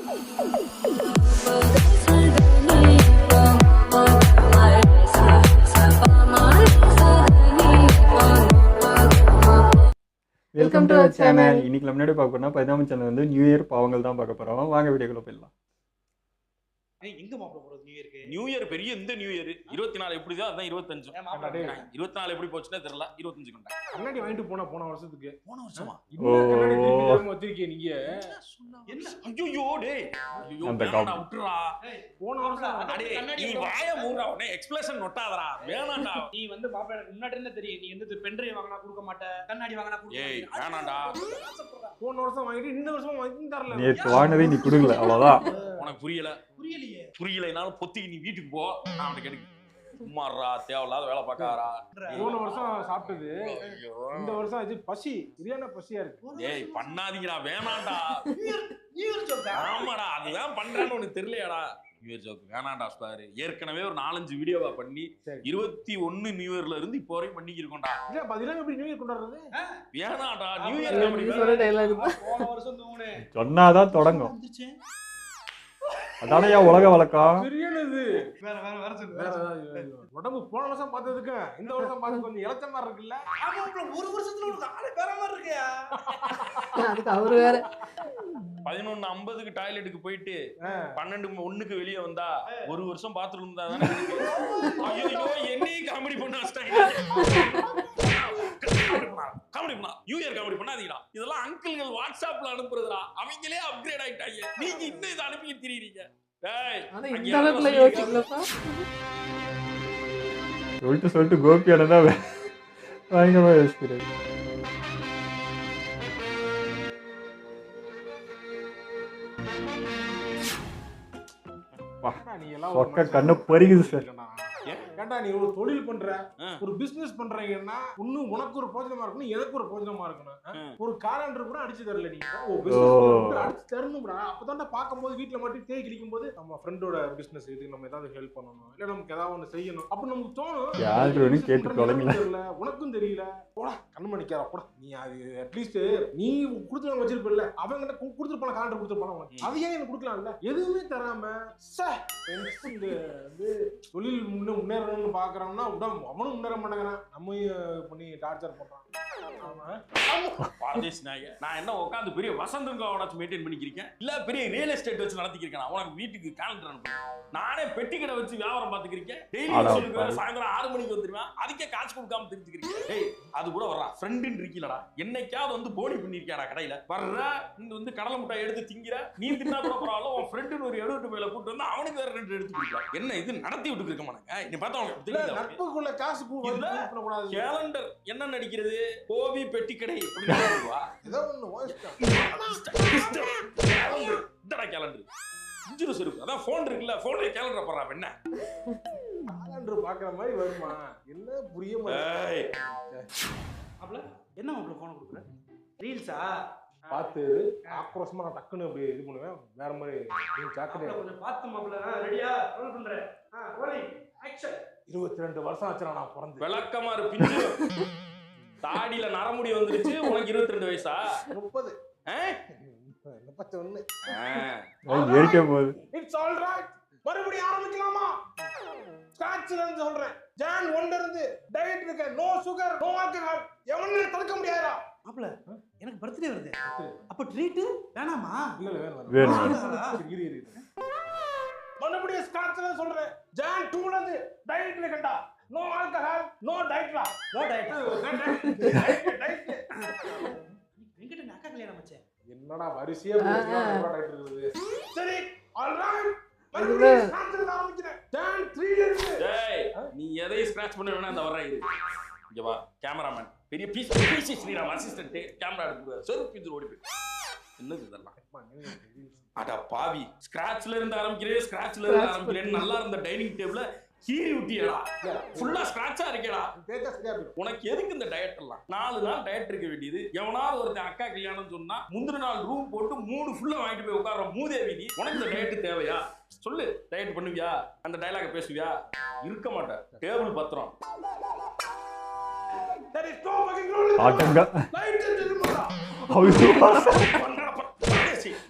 Welcome to our channel. இன்னைக்கு நம்ம முன்னாடி பார்க்க போறோம்னா 10ஆம் சேனல் வந்து நியூ இயர் பாவங்கள் தான் பார்க்க போறோம். வாங்க வீடியோக்குள்ள போயிடலாம். எங்க மாப்பிள போறது நியூ இயருக்கு? நியூ இயர் பெரிய இந்த நியூ இயர் 24 எப்படிதோ அதான் 25. 24 எப்படி போச்சுன்னா தெரியல. 25 கொண்டா கண்ணாடி வாங்கிட்டு போன வருஷத்துக்கு போன வருஷமா கண்ணாடி திருப்பி தரமா வச்சிருக்கீங்க நீங்க. என்ன ஐயோ டேய் ஐயோ அந்த வேணாடா விட்டுறா. போன வருஷம் அடே நீ வாய மூடுறா. உடனே எக்ஸ்பிரஷன் நொட்டாதடா. வேணாம்டா. நீ வந்து பாப்பா எனக்கு முன்னாடி என்ன தெரியும், நீ வந்து பென்ட்ரைவ் வாங்கினா கொடுக்க மாட்ட, கண்ணாடி வாங்கினா கொடுக்க ஏய் மாட்ட. வேணாம்டா. போன வருஷம் வாங்கிட்டு இந்த வருஷம் வாங்கி தரல. நேத்து வாங்கினதே நீ கொடுக்கல, அவ்வளவுதான். உனக்கு புரியல. புரியலையே. புரியலைனாலும் பொத்திக்கு நீ வீட்டுக்கு போ. நான் அவனுக்கு எடுக்க சும்மாறா தேவையில்லாத வேலை பார்க்காரா. போன வருஷம் சாப்பிட்டது இந்த வருஷம் ஆச்சு. பசி சரியான பசியா இருக்கு. ஏய் பண்ணாதீங்கடா. வேணாம்டா. நியூ இயர் சொல்றா. ஆமாடா அதுதான் பண்றான்னு உனக்கு தெரியலையாடா. நியூ இயர் ஜோக் வேணாம்டா ஸ்டார். ஏற்கனவே ஒரு 4-5 வீடியோவா பண்ணி 21 நியூ இயர்ல இருந்து இப்போ வரைக்கும் பண்ணிக்கிருக்கோம்டா. இல்ல பதிலாம் எப்படி நியூ இயர் கொண்டாடுறது? வேணாம்டா நியூ இயர் போன வருஷம் தூணு சொன்னாதான் தொடங்கும். வந்துச்சு. அதானயா உலக வழக்கம். சரியானது. வேற சொல்லு. வேற ஏதாவது உடம்பு போன வருஷம் பார்த்ததுக்கு இந்த வருஷம் பார்த்து கொஞ்சம் இளைச்ச மாதிரி இருக்குல்ல. ஆமா bro, ஒரு வருஷத்துல உனக்கு ஆளே வேற மாதிரி இருக்கியா? அதுக்கு அவரு வேற 11:50க்கு டாய்லெட்டுக்கு போயிட்டு 12:01க்கு வெளியே வந்தா ஒரு வருஷம் பாத்ரூம் இருந்தா தானே. ஐயோ என்னையும் காமெடி பண்ண காமெடி பண்ணா நியூ இயர் காமெடி பண்ணாதீங்கடா. இதெல்லாம் அங்கிள்கள் வாட்ஸ்அப்ல அனுப்புறதுடா. அவங்களே அப்கிரேட் ஆயிட்டாங்க. நீங்க இன்னும் இதை அனுப்பிட்டு திரிறீங்க. டேய் ஆனா இந்த அளவுக்குள்ள யோசிக்கலப்பா. சொல்லிட்டு கோபியான தான் பயங்கரமா யோசிக்கிறேன். நீ எல்லாம் சொக்க கண்ணு பறிக்குது சார். ஏன்டா நீ ஒரு தொழில் பண்ற, ஒரு பிசினஸ் பண்றீங்கன்னா இன்னும் உனக்கு ஒரு பிரோஜனமா இருக்கணும், எனக்கு ஒரு பிரோஜனமா இருக்கணும். ஒரு காலண்டர் கூட அடிச்சு தரல நீ. அடிச்சு தரணும்டா. அப்பதான்டா பாக்கும்போது வீட்டுல மட்டும் தேய் கிழிக்கும் போது நம்ம ஃப்ரெண்டோட பிசினஸ் இது, நம்ம ஏதாவது ஹெல்ப் பண்ணணும், இல்ல நமக்கு ஏதாவது ஒண்ணு செய்யணும் அப்ப நமக்கு தோணும். யாருன்னு கேட்டு தொலைங்கல. உனக்கும் தெரியல. போடா கண்ணு மணிக்காரா போடா. நீ அது அட்லீஸ்ட் நீ கொடுத்து வச்சிருப்பல, அவங்க கொடுத்துட்டு போன காலண்டர் கொடுத்துட்டு போனா உனக்கு அதையே எனக்கு கொடுக்கலாம்ல. எதுவுமே தராம தொழில் முன்னேறணும்னு பாக்குறான்னா அவனும் முன்னேற மாட்டேங்கிறான். நம்ம பண்ணி டார்ச்சர் பண்றான். நான் என்ன உட்காந்து பெரிய வசந்தங்காவனாச்சும் மெயின்டைன் பண்ணிக்கிறேன், இல்ல பெரிய ரியல் எஸ்டேட் வச்சு நடத்திக்கிறேன். உனக்கு வீட்டுக்கு கேலண்டர் அனுப்புறேன். நானே பெட்டி கடை வச்சு வியாபாரம் பார்த்துக்கிறேன். டெய்லி சாயந்தரம் 6 மணிக்கு வந்துருவேன். அதுக்கே காசு கொடுக்காம தெரிஞ்சுக்கிறேன். ஏய் அது கூட வர்றா ஃப்ரெண்டுன்னு இருக்கீங்களா? என்னைக்காவது வந்து போடி பண்ணிருக்கியாடா கடையில வர்ற இந்த வந்து கடலை முட்டாய் எடுத்து திங்கிற. நீ தின்னா கூட பரவாயில்ல, உன் ஃப்ரெண்டுன்னு ஒரு 70 மேல கூட்டு வந்து அவனுக்கு வேற 2 எடுத்து கொடுக்கலாம். என்ன இது நடத்தி விட்டு இருக்க மாட்டாங்க. நீ பார்த்தா நட்புக்குள்ள காசு கூடாது. கேலண்டர் என்ன நடிக்கிறது? கோபி பெட்டி கடை ஏதோ ஒண்ணு கேலண்டர் இஞ்சிரு செருப்பு. அதான் போன் இருக்குல்ல, போன்ல கேலண்டர் போடுறா. என்ன கேலண்டர் பாக்குற மாதிரி வருமா? என்ன புரிய மாப்ள என்ன மாப்ள போன் கொடுக்குற? ரீல்ஸா பார்த்து ஆக்ரோஷமா நான் டக்குன்னு அப்படி இது பண்ணுவேன். வேற மாதிரி ஜாக்கிரதை கொஞ்சம் பார்த்து மாப்ள. ரெடியா? ரோல் பண்றேன். Rolling action. 22 வருஷம் ஆச்சுடா நான் பிறந்து. விளக்கமா இருப்பிஞ்சு தாடியில நரமுடி வந்துருச்சு. உனக்கு 22 வயசா? 30. 31. ஏறிட்டே போகுது. It's all right. மறுபடியும் ஆரம்பிக்கலாமா? ஸ்கிராட்ச்ல இருந்து சொல்றேன். ஜான் 1 இருந்து டயட் இருக்க. No sugar, no alcohol. எவனால தடுக்க முடியாதா? மாப்ள எனக்கு பர்த்டே வருது. அப்ப ட்ரீட் வேணாமா? இல்ல வேணும். இரு. மறுபடியும் ஸ்கிராட்ச்ல சொல்றேன். ஜான் 2ல இருந்து டயட் இருக்கடா. நோ ஆல்கஹால், நோ டயட்ரா. No diet. டயட். வெங்கட அக்கா கல்யாணம் மச்சே. என்னடா வரிசையா டயட் இருக்குது. சரி ஆல் ரைட். மறுபடியும் ஸ்கிராட்ச்ல ஆரம்பிக்கிறேன். ஜான் 3ல இருந்து. டேய் நீ எதை ஸ்கிராட்ச் பண்ண வேணா அந்த வர்றா. இங்க வா கேமராமேன். பெரிய பீஸ் ஸ்ரீராம் அசிஸ்டன்ட் கேமரா எடுத்துவார். செருப்பு பிஞ்சு ஓடி போய் என்னது இதெல்லாம்? அட பாவி, ஸ்கிராட்ச்ல இருந்து ஆரம்பிக்கிறேன் நல்லா இருந்த டைனிங் டேபிள கீறி விட்டியடா. ஃபுல்லா ஸ்கிராட்சா இருக்கேடா. உனக்கு எதுக்கு இந்த டயட் எல்லாம்? 4 நாள் டயட் இருக்க வேண்டியது. எவனாவது ஒருத்தன் அக்கா கல்யாணம் சொன்னா முந்தின நாள் ரூம் போட்டு 3 ஃபுல்லா வாங்கிட்டு போய் உட்கார மூதேவி நீ. உனக்கு இந்த டயட் தேவையா? சொல்லு. டயட் பண்ணுவியா? அந்த டயலாக பேசுவியா? இருக்க மாட்டேன். டேபிள் பத்திரம்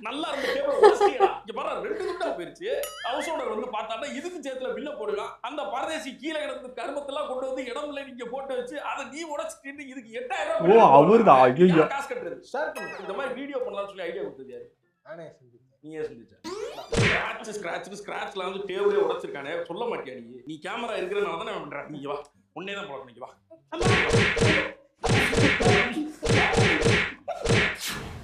நல்லா இருந்த டேபிள் கேமரா 2 துண்டா போயிருச்சு. ஹவுஸ் ஓனர் வந்து பார்த்தாருன்னா இதுக்கு சேர்த்துல பில்ல போடலாம். அந்த பரதேசி கீழே கிடந்து கருமத்தெல்லாம் கொண்டு வந்து இடம்ல நீங்க போட்டு வச்சு அதை நீ உடைச்சிட்டு இதுக்கு 8000 ஓ அவர்தான். ஐயோ காசு கட்டுறது. ஷேர் பண்ணுங்க. இந்த மாதிரி வீடியோ பண்ணலாம்னு சொல்லி ஐடியா கொடுத்தது யாரு? நானே செஞ்சுட்டேன். நீயே செஞ்சுச்ச. ஸ்கிராட்ச்ல வந்து டேபிளே உடைச்சிருக்கானே சொல்ல மாட்டியா நீ? நீ கேமரா இருக்கிறனால தானே அவன் பண்றான். நீங்க வா. உன்னே தான் பழக்கம். நீங்க வா.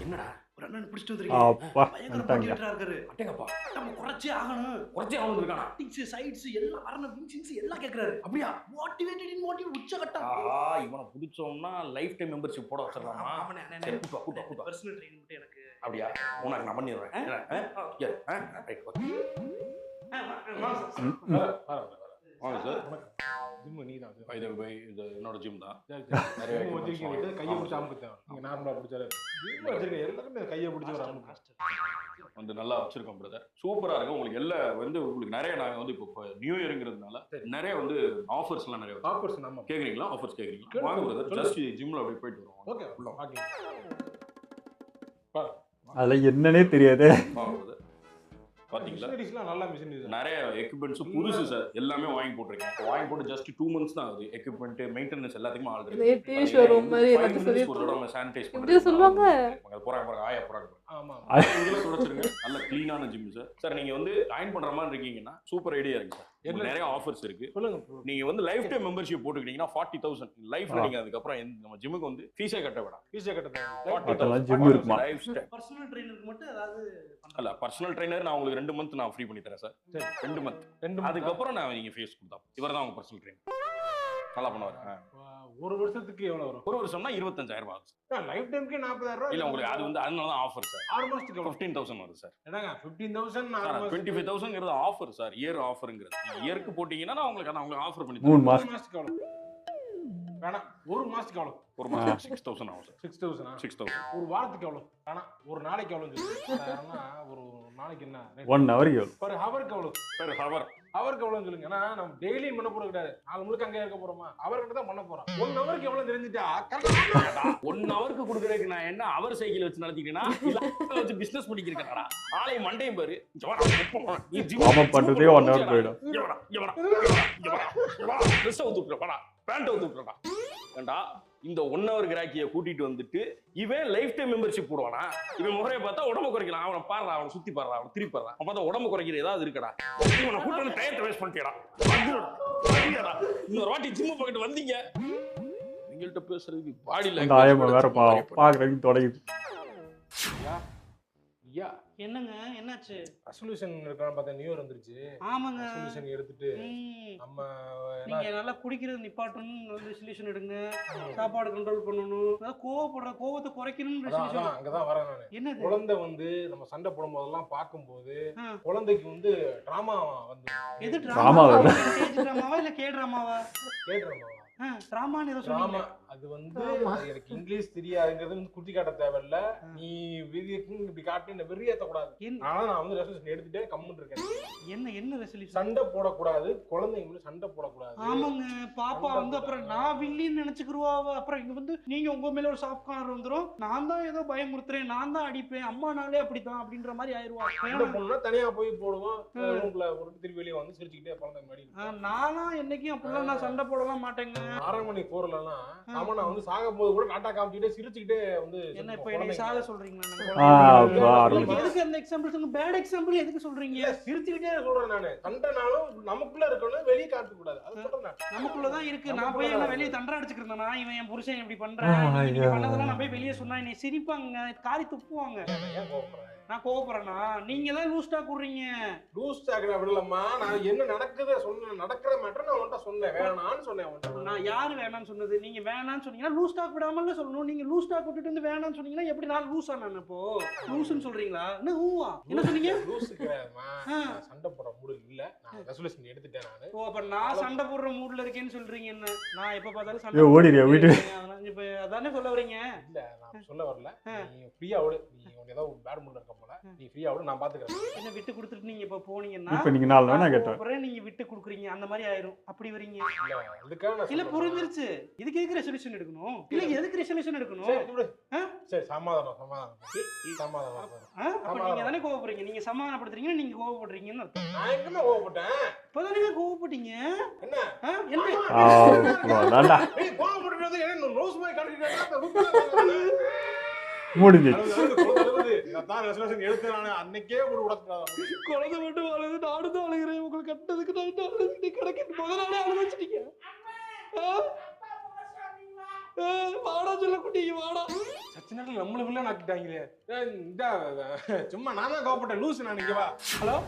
என்னடா ஒரு அண்ணன் பிடிச்சிட்டு வந்திருக்கீங்க. அப்பா பயங்கர வந்துட்டாங்க. மோட்டிவேட்டரா இருக்காரு. அட்டேங்கப்பா நம்ம குறைச்சே ஆகணும். குறைச்சி அவனு இருக்கானா? கட்டிங்ஸ் சைட்ஸ் எல்லாம் வரணும், விங்ஸ் எல்லாம் கேக்குறாரு. அப்படியா? மோட்டிவேட்டட் உச்சகட்டம். இவனை பிடிச்சோம்னா லைஃப் டைம் மெம்பர்ஷிப் போட வச்சிடலாமா? ஆமாண்ணே, அண்ணே, சரி கூட்டா பர்சனல் ட்ரைனிங் மட்டும் எனக்கு. அப்படியா? உனக்கு நான் பண்ணிடுறேன். வாங்க சார். ஜிம் நீதான். இது என்னோட ஜிம் தான். நிறைய வச்சிருக்கீங்க. கையை பிடிச்சி அமுக்குத்தேன். நீங்க நார்மலா பிடிச்சாரு. ஜிம் வச்சிருக்கீங்க. எல்லாருமே கையை பிடிச்சி ஒரு அமுக்கு. வந்து நல்லா வச்சிருக்கோம் பிரதர். சூப்பரா இருக்கு. உங்களுக்கு எல்லாம் வந்து உங்களுக்கு நிறைய நாங்க வந்து இப்போ நியூ இயர்ங்கிறதுனால நிறைய வந்து ஆஃபர்ஸ்லாம் நிறைய வச்சிருக்கோம். ஆஃபர்ஸ் நம்ம கேக்குறீங்களா? ஆஃபர்ஸ் கேக்குறீங்களா? வாங்க பிரதர். ஜஸ்ட் ஜிம்ல அப்படியே போயிட்டு வருவோம். ஓகே. ஓகே. அதெல்லாம் என்னன்னே தெரியாது. வாங்க பிரதர். பாத்தீங்களா? மிஷினரிஸ்லாம் நல்ல மிஷினரிஸ். நிறைய எக்யூப்மெண்ட்ஸ் புதுசு சார். எல்லாமே வாங்கி போட்டுருக்கேன். வாங்கி போட்டு ஜஸ்ட் 2 months தான் ஆகுது. எக்யூப்மெண்ட் மெயின்டெனன்ஸ் எல்லாத்துக்குமே ஆல்ரெடி. இதே டிவி ஷோரூம் மாதிரி எல்லாத்தையும் சொல்லி ஒரு தடவை சானிடைஸ் இப்படியே சொல்லுவாங்க. போறாங்க ஆயா போறாங்க. ஆமா. இதெல்லாம் தொடச்சிருங்க. நல்ல க்ளீனான ஜிம் சார். சார் நீங்க வந்து ஜாயின் பண்ற மாதிரி இருக்கீங்கன்னா சூப்பர் ஐடியா இருக்கு சார். நிறைய ஆஃபர்ஸ் இருக்கு. சொல்லுங்க. நீங்க வந்து லைஃப் டைம் மெம்பர்ஷிப் போட்டுக்கிட்டீங்கன்னா 40,000 லைஃப்ல நீங்க அதுக்கு அப்புறம் நம்ம ஜிம்முக்கு வந்து ஃபீஸே கட்ட வேண்டாம். ஃபீஸே கட்ட அதெல்லாம் ஜிம் இருக்குமா? லைஃப் டைம் பர்சனல் ட்ரைனருக்கு மட்டும் ஏதாவது அல்ல பர்சனல் ட்ரைனர் நான் உங்களுக்கு 2 month நான் ஃப்ரீ பண்ணி தரேன் சார். 2 month. அதுக்கப்புறம் நான் நீங்க ஃபீஸ் கொடுத்தா இவர் தான் உங்க பர்சனல் ட்ரைனர். நல்லா பண்ணுவாரு. ஒரு வருஷத்துக்கு எவ்வளவு வரும்? ஒரு வருஷம்னா 25,000 ரூபாய் ஆகும் சார். லைஃப் டைம்க்கு 40,000 ரூபாய். இல்ல உங்களுக்கு அது வந்து அதனால தான் ஆஃபர் சார். 6 மாசத்துக்கு 15,000 வரும் சார். என்னங்க 15,000 25,000ங்கிறது ஆஃபர் சார். இயர் ஆஃபர்ங்கிறது. இயருக்கு போட்டீங்கன்னா நான் உங்களுக்கு ஆஃபர் பண்ணி 3 3 மாசம். மாசத்துக்கு எவ்வளவு? வேணாம். ஒரு மாசத்துக்கு எவ்வளவு? ஒரு மாசம் 6,000 ஆகும் சார். 6,000. 6,000. ஒரு வாரத்துக்கு எவ்வளவு? வேணாம். ஒரு நாளைக்கு எவ்வளவு சொல்லுங்க. ஒரு நாளைக்கு என்ன? 1 ஹவருக்கு எவ்வளவு? ஒரு ஹவருக்கு எவ்வளவு? per hour. ஹவருக்கு எவ்வளவு சொல்லுங்க. ஏன்னா நம்ம டெய்லியும் பண்ண போறது கிடையாது. நாள் முழுக்க அங்கே இருக்க போறோமா? ஹவருக்கு தான் பண்ண போறோம். 1 ஹவருக்கு எவ்வளவு தெரிஞ்சிட்டா? 1 ஹவருக்கு கொடுக்கறதுக்கு நான் என்ன அவர் சைக்கிள் வச்சு நடத்திட்டேனா இல்ல வச்சு பிசினஸ் பண்ணிக்கிறேன்டா. ஆளை மண்டையும் பாரு. நீ ஜிம் ஆமா பண்றதே 1 ஹவர் போய்டும். ட்ரெஸ் ஊத்துறடா. பேண்ட் ஊத்துறடா. ஏண்டா இந்த 1 ஹவர் கிராக்கியை கூட்டிட்டு வந்துட்டு இவன் லைஃப் டைம் மெம்பர்ஷிப் போடுவானா? இவன் முறையை பார்த்தா உடம்பு குறைக்கலாம். அவனை பாடுறா, அவனை சுத்தி பாடுறா, அவனை திருப்பி பாடுறா. அவன் பார்த்தா உடம்பு குறைக்கிற ஏதாவது இருக்கடா. இவனை கூட்டு டயத்தை வேஸ்ட் பண்ணிட்டேடா. இன்னொரு வாட்டி ஜிம்மு பக்கெட் வந்தீங்க எங்கள்கிட்ட பேசுறதுக்கு பாடியில் அந்த ஆயமா வேற பாக்குறதுக்கு தொடங்குது. ஐயா என்னங்க என்னாச்சு? ரெசல்யூஷன் இருக்கான்னு பார்த்தா நியூ இயர் வந்துருச்சு. ஆமாங்க. ரெசல்யூஷன் எடுத்துட்டு நம்ம நீங்க நல்லா குடிக்கிறது நிப்பாட்டணும், ரெசல்யூஷன் எடுங்க. சாப்பாடு கண்ட்ரோல் பண்ணணும். அதாவது கோவத்தை குறைக்கணும் ரெசல்யூஷன். அங்கதான் வரேன் நானு. என்னது? குழந்தை வந்து நம்ம சண்டை போடும் போதெல்லாம் பார்க்கும்போது குழந்தைக்கு வந்து டிராமா வந்து எது டிராமா? ஸ்டேஜ் டிராமாவா இல்ல கே டிராமாவா? கே டிராமாவா? டிராமான்னு ஏதோ சொன்னீங்க. அது வந்து எனக்கு இங்கிலீஷ் தெரியாதுங்கிறது வந்து குத்தி காட்ட தேவையில்ல. நீ விதியக்கும் இப்படி காட்டி என்ன வெறியேத்த கூடாது. ஆனா நான் வந்து ரெசல்யூஷன் எடுத்துட்டே கம்முன்னு இருக்கேன். என்ன ரெசல்யூஷன்? சண்டை போடக்கூடாது, குழந்தைங்க முன்னாடி சண்டை போடக்கூடாது. ஆமாங்க. பாப்பா வந்து அப்புறம் நான் வில்லின்னு நினைச்சுக்குருவா. அப்புறம் இங்க வந்து நீங்க உங்க மேல ஒரு சாஃப்ட் கார்னர் வந்துரும். நான் தான் ஏதோ பயமுறுத்துறேன், நான் தான் அடிப்பேன், அம்மானாலே அப்படித்தான் அப்படின்ற மாதிரி ஆயிருவா. சண்டை போடணும்னா தனியா போய் போடுவோம். ரூம்ல ஒரு திருப்பி வெளியே வந்து சிரிச்சுக்கிட்டே குழந்தை முன்னாடி. நானா என்னைக்கும் அப்படிலாம் நான் சண்டை போடலாம் மாட்டேங்க. 6 மணி போறலாம் அவனை வந்து சாக போது கூட காட்டா காமிச்சுக்கிட்டே சிரிச்சுக்கிட்டே வந்து என்ன இப்ப என்னை சாக சொல்றீங்களா? எதுக்கு அந்த எக்ஸாம்பிள்? பேட் எக்ஸாம்பிள் எதுக்கு சொல்றீங்க? சிரிச்சுக்கிட்டே சொல்றேன் நானு. சண்டைனாலும் நமக்குள்ள இருக்கணும், வெளியே காட்ட கூடாது. அது சொல்றேன். நமக்குள்ளதான் இருக்கு. நான் போய் என்ன வெளியே தண்டை அடிச்சுக்கிறேன்னா இவன் என் புருஷன் இப்படி பண்றேன் பண்ணதெல்லாம் நான் போய் வெளியே சொன்னா என்னை சிரிப்பாங்க, காரி துப்புவாங்க. நான் கோவப்படுறேன்னா நீங்க தான் லூஸ் டாக் விடுறீங்க. லூஸ் டாக் விடலம்மா. நான் என்ன நடக்குது சொன்னேன், நடக்கிற மேட்டர் நான் உன்கிட்ட சொன்னேன். வேணான்னு சொன்னேன். நான் யாரு வேணான்னு சொன்னது? நீங்க வேணான்னு சொன்னீங்கன்னா லூஸ் டாக் விடாமல சொல்லணும். நீங்க லூஸ் டாக் விட்டுட்டு வந்து வேணான்னு சொன்னீங்கன்னா எப்படி நான் லூஸா? நான் இப்போ லூஸ்ன்னு சொல்றீங்களா? என்ன ஊவா? என்ன சொன்னீங்க? லூஸ் கிடையாதுமா. சண்டை போடுற மூடு இல்ல. நான் ரெசல்யூஷன் எடுத்துட்டேன் நானு. ஓ அப்ப நான் சண்டை போடுற மூட்ல இருக்கேன்னு சொல்றீங்க. என்ன நான் எப்ப பார்த்தாலும் சண்டை ஓடிறியா வீட்டு? இப்ப அதானே சொல்ல வரீங்க? இல்ல நான் சொல்ல வரல. நீ ஃப்ரீயா ஓடு. நீ உனக்கு ஏதோ பேட் மூட்ல இருக்க போல, நீ ஃப்ரீயா விடு, நான் பாத்துக்கிறேன். என்ன விட்டு கொடுத்துட்டு நீங்க இப்ப போனீங்கன்னா இப்போ நீங்கள் 4 வேணா கேட்டேன். அப்புறம் நீங்க விட்டு கொடுக்குறீங்க அந்த மாதிரி ஆயிரும். அப்படி வரீங்க இல்ல அதுக்காக நான் இல்ல சொல்றேன். புரிஞ்சிருச்சு. இதுக்கு எதுக்கு ரெசல்யூஷன் எடுக்கணும்? இல்ல எதுக்கு ரெசல்யூஷன் எடுக்கணும்? சரி விடு. ஆ? சரி சமாதானம் சமாதானம் சமாதானம். அப்ப நீங்க தானே கோவப்படுறீங்க. நீங்க சமாதானப்படுத்துறீங்க, நீங்க கோவப்படுறீங்கன்னு அர்த்தம். நான் எங்கமே கோவப்பட்டேன்? இப்பதானே கோவப்பட்டீங்க. என்ன என்ன அவ்வளோதான்டா ஏய் கோவப்பட்டது என்ன ரோஸ் மாதிரி காட்டிட்டு முடிஞ்சிச்சு. நான் ரெசல்யூஷன் எடுத்து நான் அன்னைக்கே ஒரு உடச்சாதான் குழந்தை மட்டும் அழுது நானும் தான் அழுகிறேன். உங்களுக்கு கட்டதுக்கு நான் அழுது கிடைக்க முதல் நாளே அழுது வச்சுட்டீங்க. வாடா சொல்ல குட்டிங்க வாடா. சச்சினால நம்மள வில்ல நாக்கிட்டாங்களே. இந்த சும்மா நான் தான் கோவப்பட்டேன் லூஸ். நான் இங்க வா. ஹலோ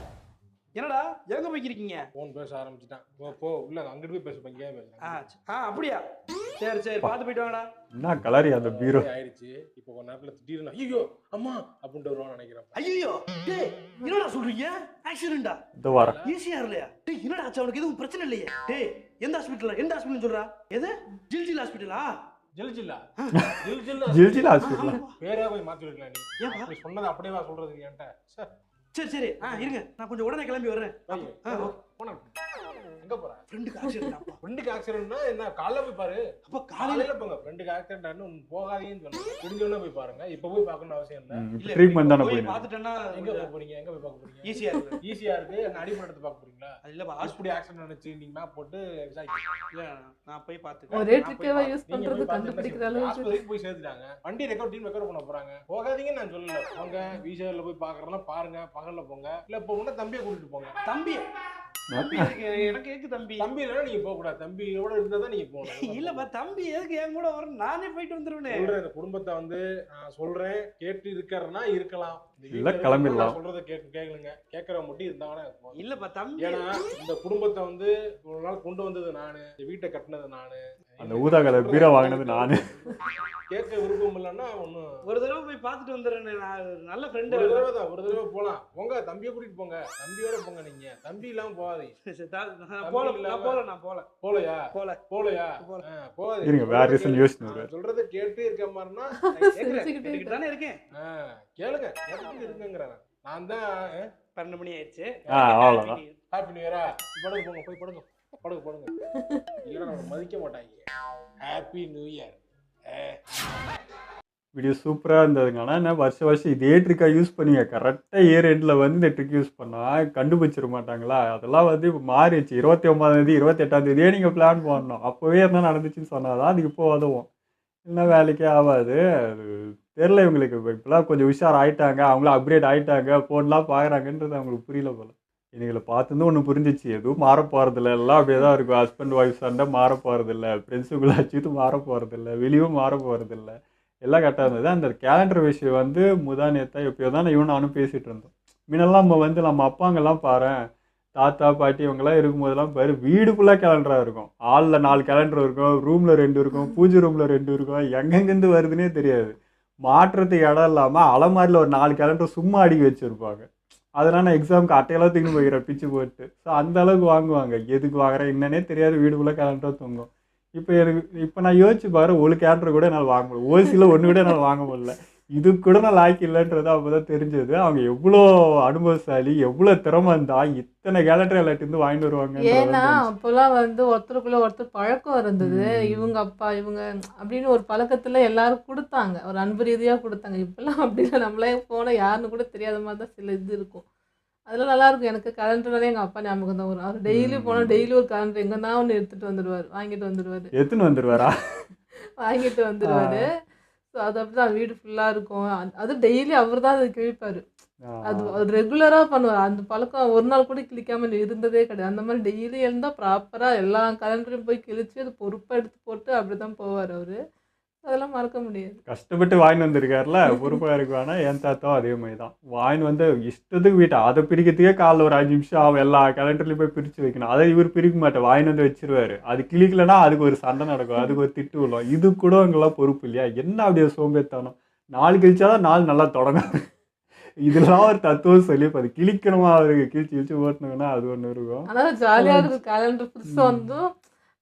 என்னடா எங்க போய்க்கிருக்கீங்க? போன் பேச ஆரம்பிச்சிட்டான். போ உள்ள அங்கிட்டு போய் பேசுப்ப. இங்கே பேசுறேன். அப்படியா? சரி சரி பார்த்து போயிட்டு வாங்கடா. என்ன கலரி அந்த பீரோ ஆயிடுச்சு. இப்போ கொஞ்ச நேரத்துல திடீர்னு ஐயோ அம்மா அப்படின்ட்டு வருவான்னு நினைக்கிறேன். ஐயோ டேய் என்னடா சொல்றீங்க? ஆக்சிடென்ட்டா? இந்த வாரம் ஈஸியா இல்லையா? டேய் என்னடா ஆச்சு? அவனுக்கு எதுவும் பிரச்சனை இல்லையே? டேய் எந்த ஹாஸ்பிடல் சொல்றா? எது ஜில்ஜில் ஹாஸ்பிடலா? ஜில்ஜில்லா ஜில்ஜில் ஹாஸ்பிட்டலா? பேரே போய் மாத்தி விடலாம். நீ ஏன்பா? நீ சொன்னது அப்படியே வா சொல்றது என்கிட்ட. சரி சரி இருங்க நான் கொஞ்சம் உடனே கிளம்பி வர்றேன். போன எங்க போற? ஃப்ரெண்டுக்கு ஆக்சிடென்ட் அப்பா. ஃப்ரெண்டுக்கு ஆக்சிடென்ட்னா என்ன? காலைல போய் பாரு. அப்ப காலையில போங்க. ஃப்ரெண்டுக்கு ஆக்சிடென்ட்னு போகாதீங்கன்னு சொன்னேன். விடிஞ்சோடனே போய் பாருங்க. இப்ப போய் பார்க்கணும்னு அவசியம் இல்ல. ட்ரீட்மெண்ட் தானே போய் போயிடும். பார்த்துட்டேன்னா எங்க போக போறீங்க? எங்க போய் பார்க்க போறீங்க? ஈஸியா இருக்கு. ஈஸியா இருக்கு. என்ன அடிபடுறது பார்க்க போறீங்களா? அது இல்லப்பா ஹாஸ்பிடல் ஆக்சிடென்ட் நினைச்சு நீங்க மேப் போட்டு இல்ல நான் போய் பார்த்துக்கிறேன். ஒரே ட்ரிக்கேவா யூஸ் பண்றது கண்டுபிடிக்கிற அளவுக்கு ஹாஸ்பிடலுக்கு போய் சேர்த்துட்டாங்க. வண்டி டீம் ரெக்கார்ட் பண்ண போறாங்க. போகாதீங்கன்னு நான் சொல்லல. போங்க விஜேல போய் பாக்குறதுனா பாருங்க. பகல்ல போங்க. இல்ல இப்போ உடனே தம்பியை கூட்டிட்டு போங்க. தம்பி எனக்கு எதுக்கு தம்பி? தம்பி இல்லைன்னா நீங்க போக கூடாது. தம்பியோட இருந்தா தான் நீங்க போகணும். இல்லப்பா தம்பி எதுக்கு என் கூட வரும்? நானே போயிட்டு வந்துருவேனே. சொல்றேன் இந்த குடும்பத்தை வந்து நான் சொல்றேன் கேட்டு இருக்கிறனா இருக்கலாம். இல்ல கிளம்பிடலாம். சொல்றத கேளுங்க. கேட்கற மட்டும் இருந்தாங்கன்னா இல்லப்பா தம்பி. ஏன்னா இந்த குடும்பத்தை வந்து ஒரு நாள் கொண்டு வந்தது நானு. இந்த வீட்டை கட்டினது நானு. அந்த ஊதா கலர் பீரோ வாங்கினது நானு. கேட்க விருப்பம் இல்லைன்னா ஒன்னும் ஒரு தடவை போய் பார்த்துட்டு வந்துடுறேன். நான் நல்ல ஃப்ரெண்டு. ஒரு தடவை போலாம். போங்க தம்பியை கூட்டிட்டு போங்க. தம்பியோட போங்க. நீங்க தம்பி இல்லாம போகாதீங்க. போலையா போகாது. இருங்க வேற ரீசன் யோசிச்சு சொல்றத கேட்டு இருக்க மாதிரினா தானே இருக்கேன். கேளுங்க கேட்டு இருக்குங்கிறேன். நான் தான் 12 மணி ஆயிடுச்சு. அவ்வளோதான். ஹாப்பி நியூ இயரா. படுங்க போங்க. போய் படுங்க. இல்லைன்னா நம்ம மதிக்க மாட்டாங்க. Happy new year. வீடியோ சூப்பராக இருந்ததுங்க. ஆனால் என்ன வருஷம் இதே ட்ரிக்காக யூஸ் பண்ணுவீங்க. கரெக்டாக இயர் எண்டில் வந்து இந்த ட்ரிக் யூஸ் பண்ணால் கண்டுபிடிச்சிட மாட்டாங்களா? அதெல்லாம் வந்து இப்போ மாறிடுச்சு. 29ஆம் தேதி 28ஆம் தேதியே நீங்கள் பிளான் பண்ணணும். அப்போவே என்ன நடந்துச்சுன்னு சொன்னால் தான் அது இப்போ உதவும். இல்லைன்னா வேலைக்கே ஆகாது. அது தெரில இவங்களுக்கு. இப்போலாம் கொஞ்சம் உஷார் ஆகிட்டாங்க. அவங்களும் அப்கிரேட் ஆகிட்டாங்க. ஃபோன்லாம் பார்க்குறாங்கன்றது அவங்களுக்கு புரியல போல். இவங்களை பார்த்துருந்து ஒன்று புரிஞ்சிச்சு. எதுவும் மாற போகிறதில்ல. எல்லாம் அப்படியே தான் இருக்கும். ஹஸ்பண்ட் ஒய்ஃப் சண்டை மாற போகிறதில்ல. ஃப்ரெண்ட்ஸுக்குள்ளே வச்சுட்டு மாற போகிறதில்ல. வெளியும் மாற போகிறதில்ல. எல்லாம் கரெக்டாக இருந்தது. அந்த கேலண்டர் விஷயம் வந்து நேற்றா எப்பயோ தான் நானும் பேசிகிட்டு இருந்தோம். முன்னெல்லாம் நம்ம வந்து நம்ம அப்பாங்கெல்லாம் பாரு, தாத்தா பாட்டி இவங்கெல்லாம் இருக்கும்போதெல்லாம் பாரு வீடு ஃபுல்லாக கேலண்டராக இருக்கும். ஹாலில் 4 கேலண்டர் இருக்கும். ரூமில் 2 இருக்கும். பூஜை ரூமில் 2 இருக்கும். எங்கெங்கேருந்து வருதுன்னே தெரியாது. மாற்றுறதுக்கு இடம் இல்லாமல் அலமாரியில் ஒரு 4 கேலண்டர் சும்மா அடுக்கி வச்சுருப்பாங்க. அதனால் நான் எக்ஸாமுக்கு அட்டையெல்லாம் தூக்கின்னு போய்க்கிறேன் பிச்சு போட்டு. ஸோ அந்த அளவுக்கு வாங்குவாங்க. எதுக்கு வாங்குறேன் என்னன்னே தெரியாது. வீடு ஃபுல்லாக கேலண்டராக தொங்கும். இப்போ நான் யோசிச்சு பாரு, ஒரு கேலண்டர் கூட என்னால் வாங்க முடியல. ஓசியில் ஒன்று கூட என்னால் வாங்க முடியல. இது கூட நான் லாய்க்கு இல்லைன்றது அப்போ தான் தெரிஞ்சது. அவங்க எவ்வளோ அனுபவசாலி, எவ்வளோ திறமை இருந்தா இத்தனை கேலண்டர் எல்லாட்டிருந்து வாங்கிட்டு வருவாங்க. ஏன்னா அப்போல்லாம் வந்து ஒருத்தருக்குள்ள ஒருத்தர் பழக்கம் இருந்தது. இவங்க அப்பா இவங்க அப்படின்னு ஒரு பழக்கத்துல எல்லாரும் கொடுத்தாங்க. ஒரு அன்பு ரீதியாக கொடுத்தாங்க. இப்போல்லாம் அப்படின்னா நம்மளே போனால் யாருன்னு கூட தெரியாத மாதிரி தான் சில இது இருக்கும். அதெல்லாம் நல்லாயிருக்கும். எனக்கு கேலண்டர்னாலே எங்கள் அப்பா ஞாபகம் தான் வரும். அவர் டெய்லி போனால் டெய்லி ஒரு கேலண்டர் எங்கன்னா ஒன்று வாங்கிட்டு வந்துடுவார். வாங்கிட்டு வந்துடுவார். ஸோ அது அப்படி தான் வீடு ஃபுல்லாக இருக்கும். அது டெய்லி அவர் தான் அதை கிழிப்பார். அது ரெகுலராக பண்ணுவார். அந்த பழக்கம் ஒரு நாள் கூட கிழிக்காமல் இருந்ததே கிடையாது. அந்த மாதிரி டெய்லி இருந்தால் ப்ராப்பராக எல்லா கேலண்டரையும் போய் கிழிச்சு அது பொறுப்பாக எடுத்து போட்டு அப்படி தான் போவார் அவர். அதெல்லாம் மறக்க முடியாது. கஷ்டப்பட்டு வாங்கி வந்திருக்காருல, பொறுப்பாக இருக்குவானா. என் தாத்தாவும் அதே மாதிரி தான் வாங்கி வந்து இஷ்டத்துக்கு வீட்டை அதை பிரிக்கிறதுக்கே காலைல ஒரு 5 நிமிஷம் அவன் எல்லா கேலண்டர்லையும் போய் பிரித்து வைக்கணும். அதை இவர் பிரிக்க மாட்டேன், வாங்கி வந்து வச்சிருவாரு. அது கிளிக்கலன்னா அதுக்கு ஒரு சண்டை நடக்கும், அதுக்கு ஒரு திட்டு விழும். இது கூட அவங்கெல்லாம் பொறுப்பு இல்லையா? என்ன அப்படியே சோம்பேத்தானோ. 4 கிழிச்சாதான் 4 நல்லா தொடங்கும். இதெல்லாம் ஒரு தத்துவம் சொல்லி இப்போ அது கிழிக்கணுமா அவருக்கு கிழிச்சு ஓட்டணுங்கன்னா அது ஒன்று இருக்கும். அதனால ஜாலியாக இருக்கும். கேலண்டர் புதுசாக வந்து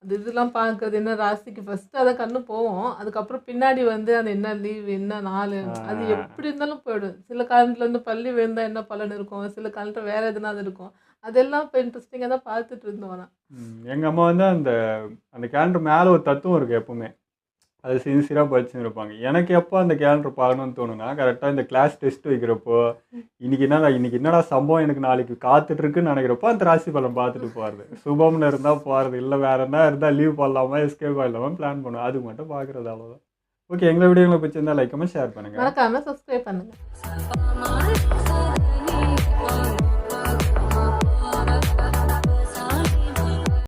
அது இதெல்லாம் பார்க்கறது என்ன ராசிக்கு ஃபர்ஸ்ட் அதை கண்ணு போவோம். அதுக்கப்புறம் பின்னாடி வந்து அந்த என்ன லீவ் என்ன நாள் அது எப்படி இருந்தாலும் போயிடும். சில காலத்துல வந்து பள்ளி விழுந்தா என்ன பலன் இருக்கும், சில காலத்துல வேற எதுனாவது இருக்கும். அதெல்லாம் இப்போ இன்ட்ரெஸ்டிங்காக தான் பார்த்துட்டு இருந்தோம். ஆனால் எங்க அம்மா வந்து அந்த அந்த கேலண்டர் மேல ஒரு தத்துவம் இருக்கு எப்பவுமே. அது சின்சியரா படிச்சுன்னு இருப்பாங்க. எனக்கு எப்போ அந்த கேலண்டர் பார்க்கணும்னு தோணுனா, கரெக்டா இந்த கிளாஸ் டெஸ்ட் வைக்கிறப்போ, இன்னைக்கு என்னடா சம்பவம் எனக்கு நாளைக்கு காத்துட்டு இருக்குன்னு நினைக்கிறப்போ அந்த ராசி பலன் பார்த்துட்டு போறது. சுபம்னு இருந்தா போறது, இல்ல வேற என்ன இருந்தா லீவ் போடலாமா எஸ்கேப் ஆகலாமா பிளான் பண்ணுவோம். அதுக்கு மட்டும் பார்க்கறது அவ்வளவுதான். ஓகே, எங்களை வீடியோங்களை பிடிச்சிருந்தா லைக் கமெண்ட் ஷேர் பண்ணுங்க. மறக்காம சப்ஸ்கிரைப் பண்ணுங்க.